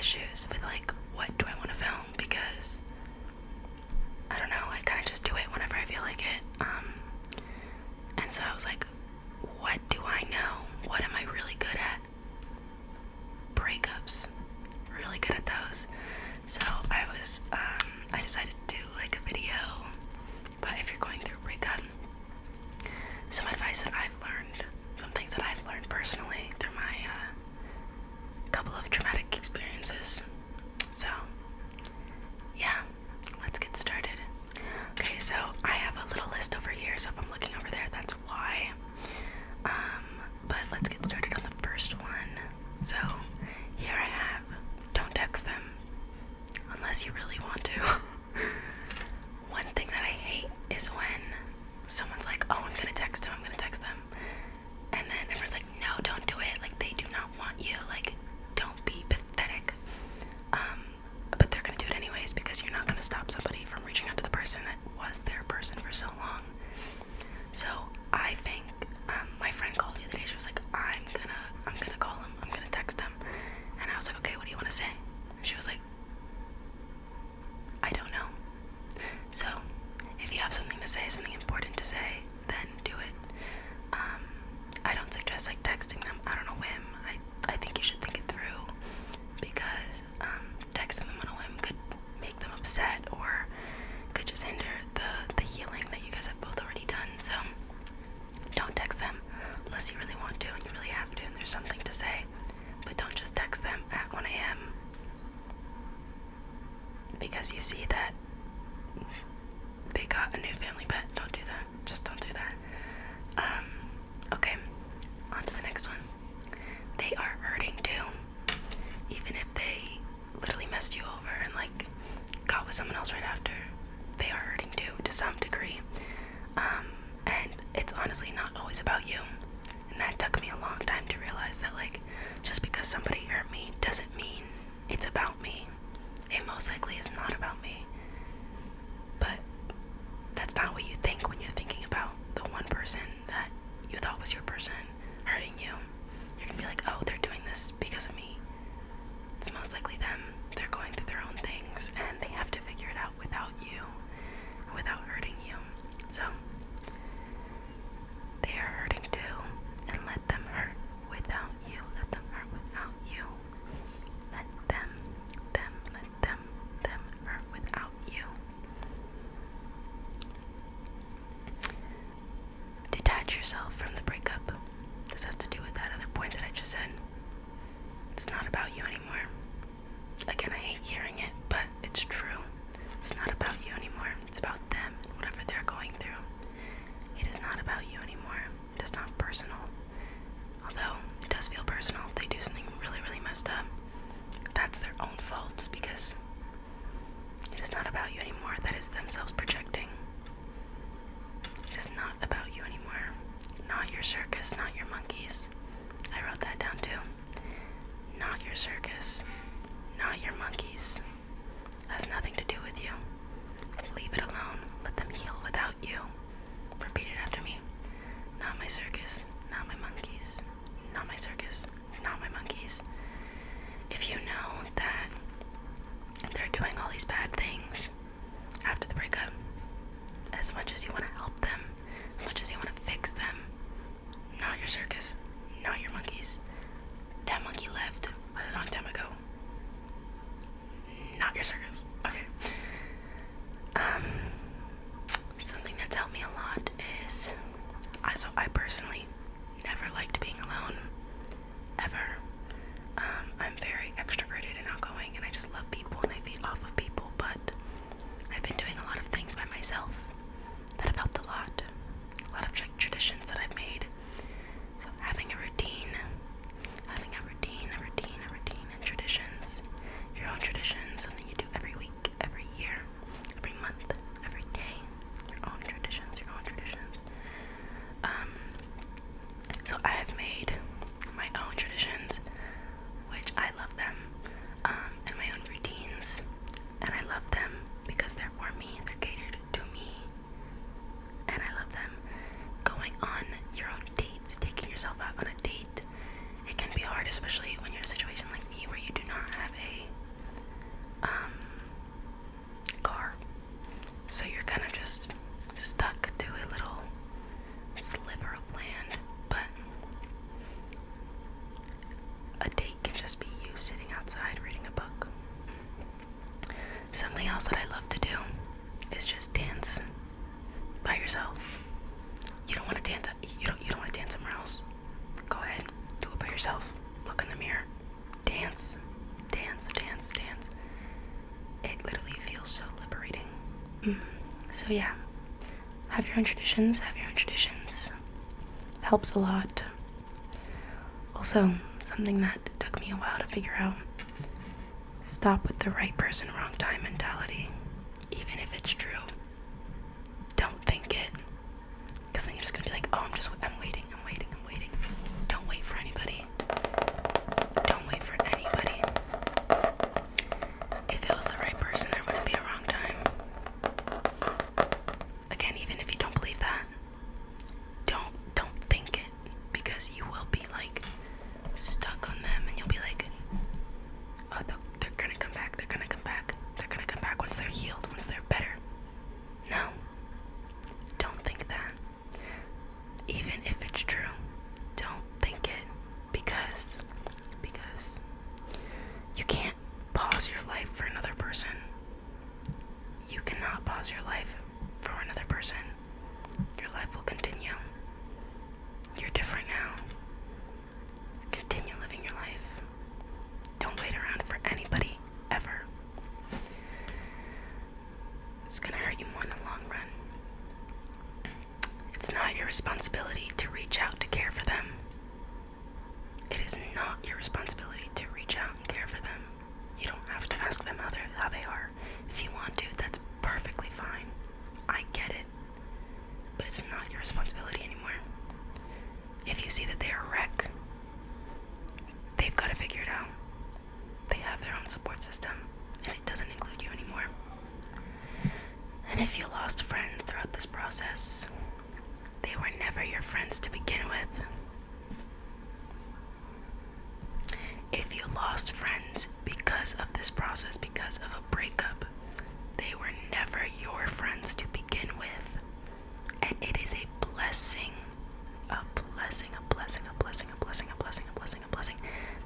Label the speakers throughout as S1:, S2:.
S1: issues with like what do I want to film, because I don't know, I kind of just do it whenever I feel like it. And so I was like, what do I know? What am I really good at? Breakups. Really good at those. So I decided to do like a video. But if you're going through a breakup, some advice that I've learned, some things that I've learned personally through my couple of traumatic experiences. So, yeah, let's get started. Okay, so I have a little list over here, so if I'm looking over there, that's why. But let's get started on the first one. So, here I have, don't text them unless you really want to. One thing that I hate is when someone's like, oh, I'm gonna text them, and then everyone's like, no, don't do it, like, they do not want you, like, don't be pathetic. But they're gonna do it anyways, because you're not gonna stop somebody from reaching out to the person that was their person for so long. So I think my friend called me the other day. She was like, I'm gonna call him, I'm gonna text him, and I was like, okay, what do you want to say? And she was like, I don't know. So if you have something to say, something important to say, then do it. I don't suggest like texting them out on a whim. I think you should think it through, because texting them on a whim could make them upset, or could just hinder the healing that you guys have both already done. So don't text them unless you really want to and you really have to and there's something to say. But don't just text them at 1 a.m. because you see that they got a new family pet. Don't do that. Just don't do that. Okay, on to the next one. They are hurting too. Even if they literally messed you over and like got with someone else right after, they are hurting too to some degree. And it's honestly not always about you. And that took me a long time to realize that, like, just because somebody hurt me doesn't mean it's about me. It most likely is not about me. But that's not what you think when you're thinking about the one person that you thought was your person hurting you. You're gonna be like, oh, they're doing this because of me. It's most likely them. They're going through their own things and they have to figure it out without you, without hurting you. So they are hurting too, and let them hurt without you. Let them hurt without you. Let them hurt without you. Detach yourself from the breakup. This has to do with that other point that I just said. It's not about you anymore. Again, I hate hearing it, but it's true. It's not about you anymore. It's about them and whatever they're going through. It is not about you anymore. It is not personal. Although, it does feel personal if they do something really, really messed up. That's their own fault, because it is not about you anymore. That is themselves projecting. It is not about you anymore. Not your circus, not your monkeys. I wrote that down too. Not your circus, not your monkeys. Has nothing to do with you. Leave it alone. Let them heal without you. Repeat it after me. Not my circus, not my monkeys. Not my circus, not my monkeys. If you know that they're doing all these bad things after the breakup, as much as you want to help them, as much as you want to fix them, not your circus, yourself. Look in the mirror. Dance. Dance, dance, dance. It literally feels so liberating. So yeah, have your own traditions, Helps a lot. Also, something that took me a while to figure out. Stop with the right person, wrong time mentality. Even if it's true, don't think it. Because then you're just gonna be like, oh, I'm waiting. Don't wait for anybody. If it was the right person, there wouldn't be a wrong time. Again, even if you don't believe that, don't think it, because you will be like stuck on them, and you'll be like, oh, they're gonna come back. They're gonna come back once they're healed, once they're better. No, don't think that. Even if it's true, don't think it, because you can't pause your life for another person. You cannot pause your life for another person. Your life will continue. You're different now. Continue living your life. Don't wait around for anybody, ever. It's gonna hurt you more in the long run. It's not your responsibility to reach out to care for them. It is not your responsibility to reach out and care for them. You don't have to ask them how they are. If you want to, that's perfectly fine. I get it. But it's not your responsibility anymore. If you see that they are a wreck, they've got to figure it out. They have their own support system, and it doesn't include you anymore. And if you lost friends throughout this process, they were never your friends to begin with. If you lost friends because of this process, because of a breakup, they were never your friends to begin with. And it is a blessing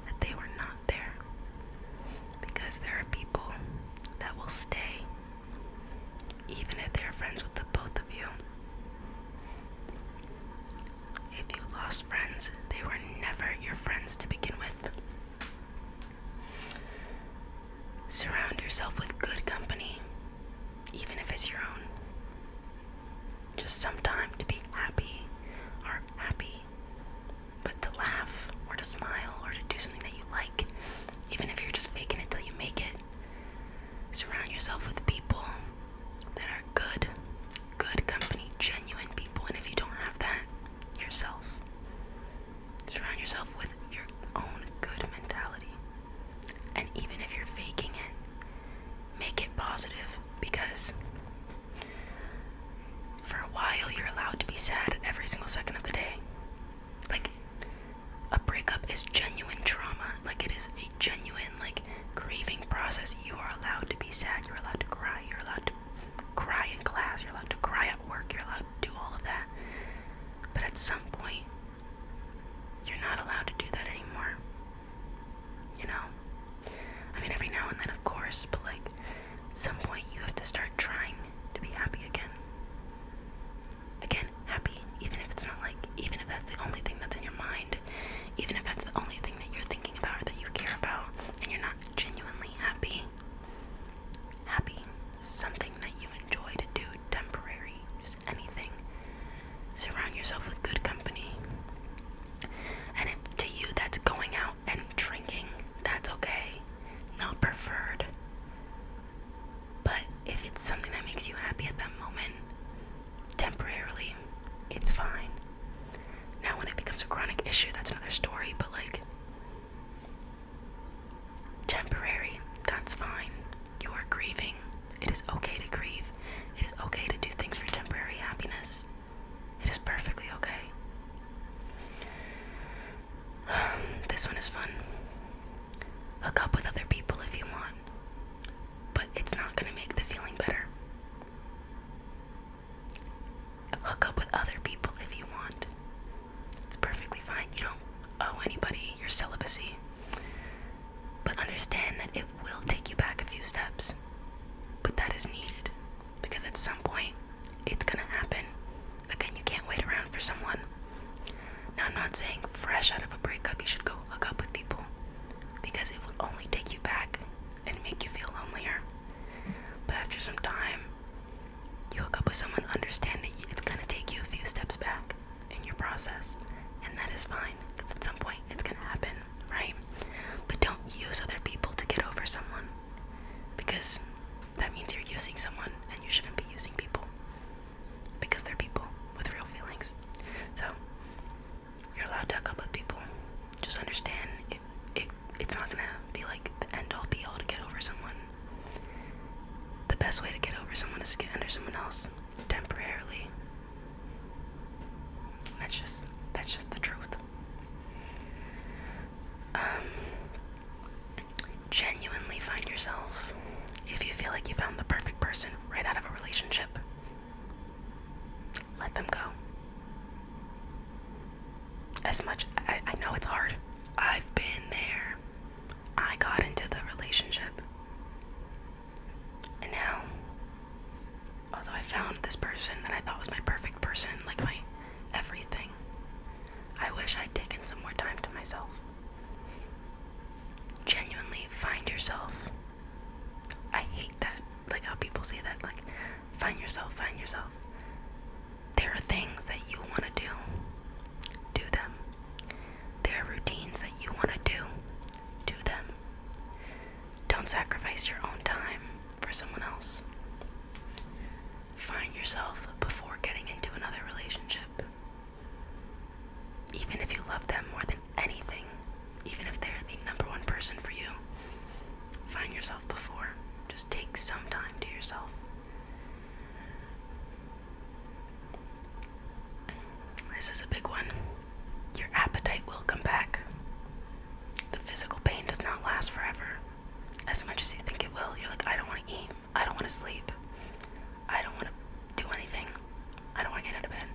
S1: that they were not there. Because there are people that will stay even if they're friends with the both of you. If you lost friends, they were never your friends to begin with. Surround yourself with good company, even if it's your own. Just some time to be happy, but to laugh, or to smile, or to do something that you like, even if you're just faking it till you make it. Surround yourself with people that are good company, genuine people, and if you don't have that, yourself. Surround yourself with your own good mentality. And even if you're faking it, make it positive, because for a while you're allowed to be sad every single second of the day. Like, a breakup is genuine trauma. Like, it is a genuine, like, grieving process. You are allowed to be sad. You're allowed to cry. You're allowed to cry in class. You're allowed to cry at work. You're allowed to do all of that. But at some point, you're not allowed to do that anymore. You know? I mean, every now and then, of course, but like, at some point you have to start trying to be happy again. Again, happy, even if it's not like, even if that's the only thing that's in your mind, even if that's the only thing that you're thinking about or that you care about, and you're not genuinely happy. Something that you enjoy to do, temporary, just anything. Surround yourself with good company. And if to you that's going out and drinking, that's okay. Not preferred. But if it's something that makes you happy at that moment, temporarily, it's fine. Now when it becomes a chronic issue, that's another story, but like, temporary, that's fine. You are grieving. It is okay to grieve. It is okay to do things for temporary happiness. It is perfectly okay. This one is fun. Hook up with other people if you want, but it's not going to make the feeling better. Hook up with other people if you want. It's perfectly fine. You don't owe anybody your celibacy. But understand that it will take you back a few steps. But that is needed, because at some point, it's going to happen. Again, you can't wait around for someone. Now, I'm not saying fresh out of a breakup you should go hook understand it's not gonna be like the end all be all to get over someone. The best way to get over someone is to get under someone else temporarily. That's just the truth. Genuinely find yourself. If you feel like you found the perfect person right out of a relationship, let them go. As much, I know it's hard. I've been there. I got into the relationship. And now, although I found this person that I thought was my perfect person, like my everything, I wish I'd taken some more time to myself. Genuinely find yourself. I hate that, like how people say that, like, find yourself, find yourself. There are things that you want to do them. There are routines that you want to do them. Don't sacrifice your own time for someone else. Find yourself before getting into another relationship. Even if you love them more than anything, even if they're the number one person for you, find yourself before. Just take some time to yourself. This is a big one. Your appetite will come back. The physical pain does not last forever. As much as you think it will, you're like, I don't want to eat. I don't want to sleep. I don't want to do anything. I don't want to get out of bed.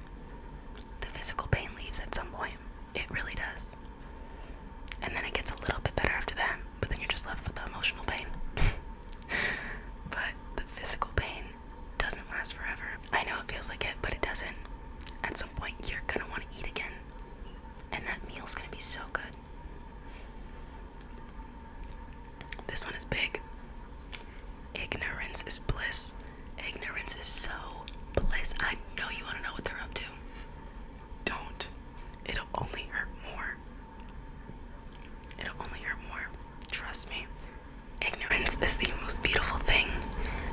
S1: The physical pain leaves at some point. It really does. And then it gets a little bit better after that, but then you're just left with the emotional pain. But the physical pain doesn't last forever. I know it feels like it, but it doesn't. At some point, you're gonna want to eat again. And that meal's gonna be so good. This one is big. Ignorance is bliss. Ignorance is so bliss. I know you want to know what they're up to. Don't. It'll only hurt more. It'll only hurt more. Trust me. Ignorance is the most beautiful thing.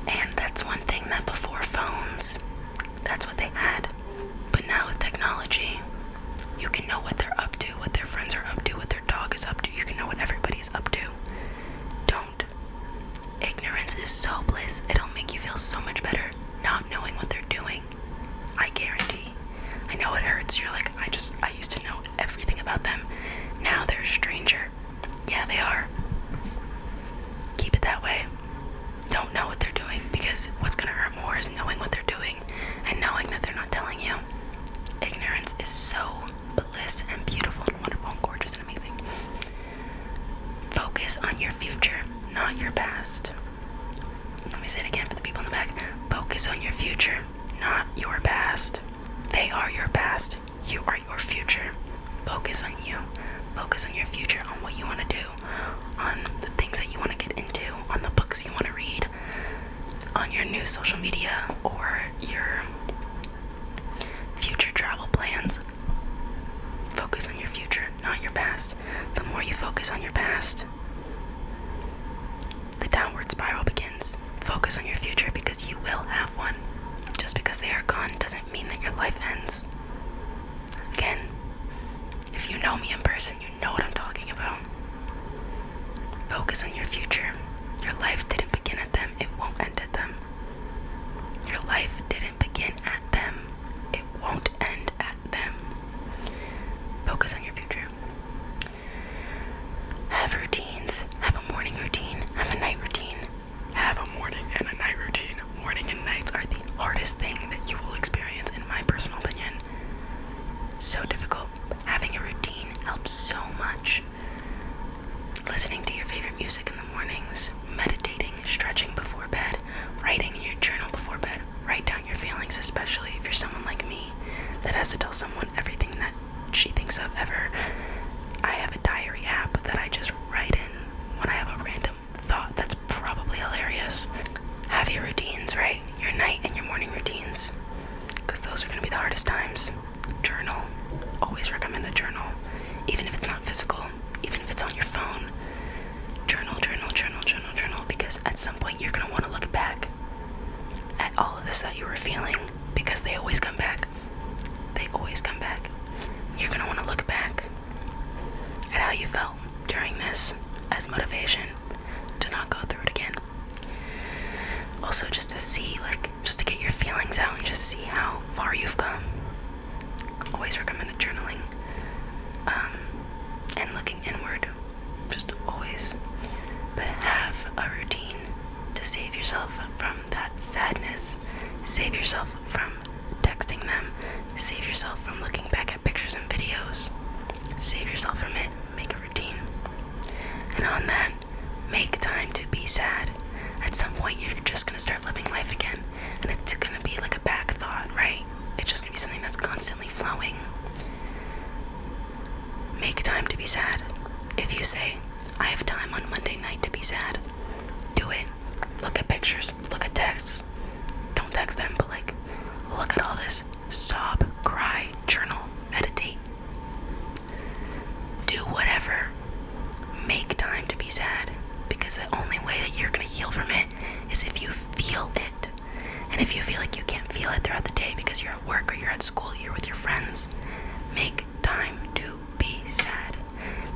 S1: And that's one thing that before phones, that's what they had. But now with technology, you can know what they're up to, what their friends are up to, what their dog is up to. You can know what everybody is up to. Don't. Ignorance is so bliss. It'll make you feel so much better not knowing what they're doing. I guarantee. I know it hurts. You're like, I used to know everything about them. Now they're a stranger. Yeah, they are. Keep it that way. Don't know what they're doing, because what's gonna hurt more is knowing what they're doing and knowing that they're not telling you. Ignorance is so bliss and beautiful and wonderful and gorgeous and amazing. Focus on your future, not your past. Let me say it again for the people in the back. Focus on your future, not your past. They are your past. You are your future. Focus on you. Focus on your future, on what you want to do, on the things that you want to get into, on the books you want to read, on your new social media, or your future travel plans. Focus on your future, not your past. The more you focus on your past, the downward spiral begins. Focus on your future, because you will have one. Just because they are gone doesn't mean that your life ends. Again, if you know me in person, you know what I'm talking about. Focus on your future. Your life didn't begin at them. It won't end at them. Your life didn't begin at them. It won't end at them. Focus on your future. Have routines. Have a morning routine. Have a night routine. Have a morning and a night routine. Morning and nights are the hardest thing that you will experience, in my personal opinion. So difficult. Having a routine helps so much. Listening to your favorite music in the mornings, meditating, stretching before bed, writing in your journal before bed. Write down your feelings, especially if you're someone like me that has to tell someone everything that she thinks of ever. I have a diary app that I just write in when I have a random thought that's probably hilarious. Have your routines, right? Your night and your morning routines, because those are going to be the hardest times. Journal. Always recommend a journal, even if it's not physical, even if it's on your phone. Journal. you felt during this as motivation to not go through it again. Also, just to see, just to get your feelings out and just see how far you've come. Always recommended journaling and looking inward, just always. But have a routine to save yourself from that sadness, save yourself from texting them, save yourself from looking back at pictures and videos, save yourself from it. Make a routine. And on that, make time to be sad. At some point you're just gonna start living life again, and it's gonna be like a back thought, right? It's just gonna be something that's constantly flowing. Make time to be sad. If you say, I have time on Monday night to be sad, do it. Look at pictures, look at texts. Don't text them, but look at all this. Sob, cry, journal, meditate. Do whatever. Make time to be sad, because the only way that you're gonna heal from it is if you feel it. And if you feel like you can't feel it throughout the day because you're at work or you're at school, you're with your friends, make time to be sad.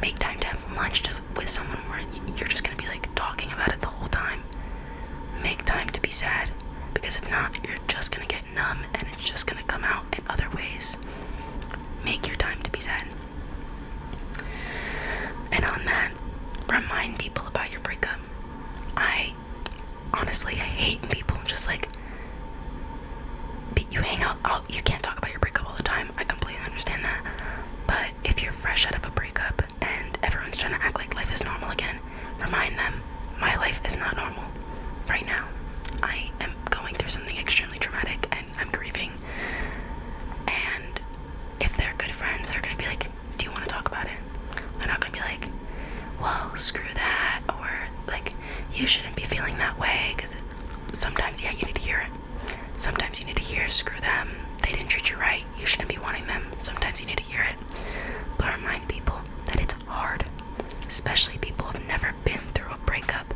S1: Make time to have lunch with someone where you're just gonna be talking about it the whole time. Make time to be sad, because if not, you're just gonna get numb and it's just gonna come out in other ways. Make your time to be sad. And on that, remind people about your breakup. I hate people just you hang out, you can't talk about your breakup all the time. I completely understand that. But if you're fresh out of a breakup and everyone's trying to act like life is normal again, remind them, my life is not normal right now. I am going through something extremely traumatic and I'm grieving. And if they're good friends, they're gonna be like, do you want to talk about it? They're not gonna be like, well, screw that, or you shouldn't be feeling that way, because sometimes, yeah, you need to hear it. Sometimes you need to hear, screw them, they didn't treat you right, you shouldn't be wanting them. Sometimes you need to hear it. But remind people that it's hard, especially people who have never been through a breakup.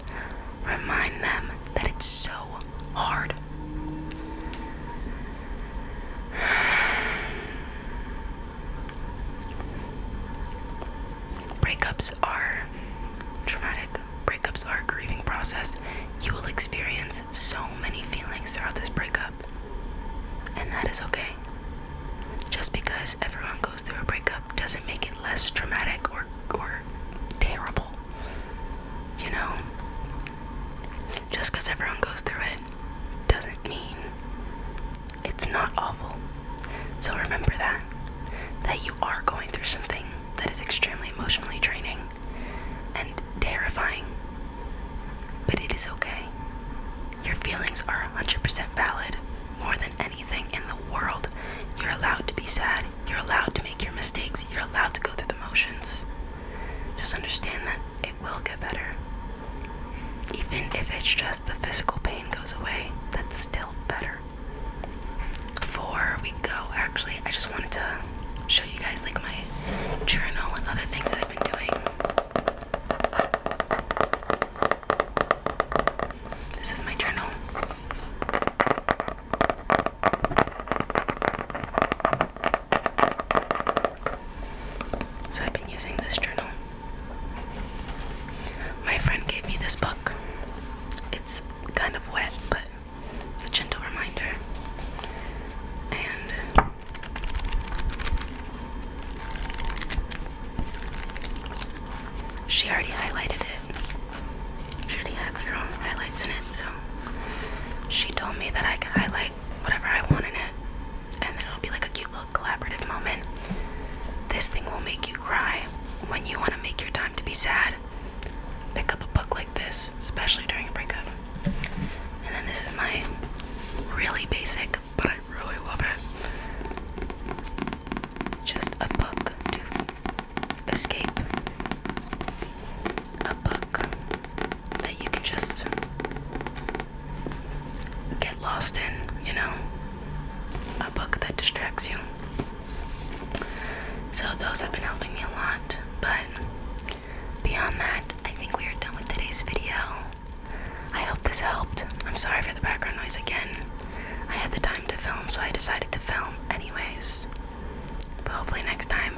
S1: Remind them that it's so hard. Breakups are traumatic. Breakups are a grieving process. You will experience so many feelings throughout this breakup, and that is okay. Just because everyone goes through a breakup doesn't make it less traumatic or terrible. You know? Just because everyone goes through it doesn't mean it's not awful. So remember that you are going through something that is extremely emotionally draining and terrifying, but it is okay. Your feelings are 100% valid. More than anything in the world, you're allowed to be sad. You're allowed to make your mistakes. You're allowed to go through the motions. Just understand that it will get better. Even if it's just the physical pain goes away, that's still better. Before we go, actually, I just wanted to show you guys my journal and other things that I've been doing. This is my journal. So I've been using this journal. My friend gave me this book. It's kind of wet, but it's a gentle reminder. And she already highlighted it. She already had her own highlights in it, so she told me that I could highlight whatever I want in it, and then it'll be a cute little collaborative moment. This thing will make you cry when you want to make your time to be sad. Pick up a book like this, especially during a breakup. And then this is my really basic, but I really love it. Just a book to escape. A book that you can just get lost in, you know? A book that distracts you. So those have been helping me a lot, but beyond that, I think we are done with today's video. I hope this helped. I'm sorry for the background noise again. I had the time to film, so I decided to film anyways. But hopefully next time